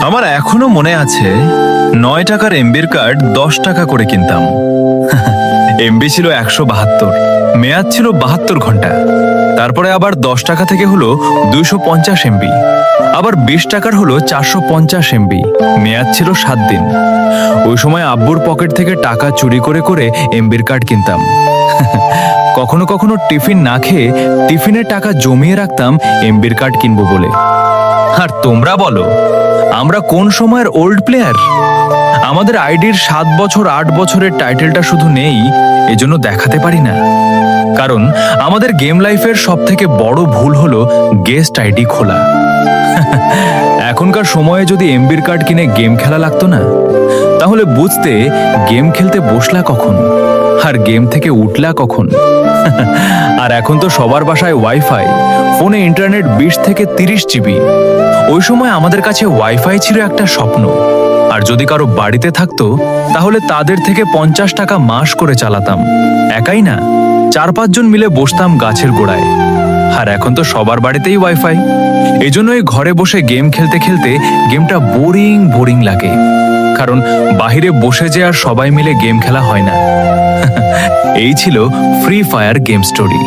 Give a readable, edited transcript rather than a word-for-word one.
আমার এখনো মনে আছে 9 টাকার এমবির কার্ড 10 টাকা করে কিনতাম। এমবি ছিল 172, মেয়াদ ছিল 72 ঘন্টা। তারপরে আবার 10 টাকা থেকে হলো 250 এমবি, আবার 20 টাকার হলো 450 এমবি, মেয়াদ ছিল 7 দিন। ওই সময় আব্বুর পকেট থেকে টাকা চুরি করে করে এমবির কার্ড কিনতাম। কখনো কখনো টিফিন না খেয়ে টিফিনের টাকা জমিয়ে রাখতাম এমবির কার্ড কিনবো বলে। আর তোমরা বলো, আমরা কোন সময়ের ওল্ড প্লেয়ার? আমাদের আইডির 7 বছর 8 বছরের টাইটেলটা শুধু নেই এজন্য দেখাতে পারি না, কারণ আমাদের গেম লাইফের সব থেকে বড় ভুল হলো গেস্ট আইডি খোলা। এখনকার সময়ে যদি এমবির কার্ড কিনে গেম খেলা লাগতো না, তাহলে বুঝতে গেম খেলতে বসলা কখন আর গেম থেকে উঠলা কখন। আর এখন তো সবার বাসায় ওয়াইফাই, ফোনে ইন্টারনেট 20 থেকে 30 জিবি। ওই সময় আমাদের কাছে ওয়াইফাই ছিল একটা স্বপ্ন, আর যদি কারো বাড়িতে থাকতো তাহলে তাদের থেকে 50 টাকা মাস করে চালাতাম। একাই না, 4-5 জন মিলে বসতাম গাছের গোড়ায়। আর এখন তো সবার বাড়িতেই ওয়াইফাই, এজন্যই ঘরে বসে গেম খেলতে খেলতে গেমটা বোরিং বোরিং লাগে, কারণ বাহিরে বসে যে আর সবাই মিলে গেম খেলা হয় না। এই ছিল ফ্রি ফায়ার গেম স্টোরি।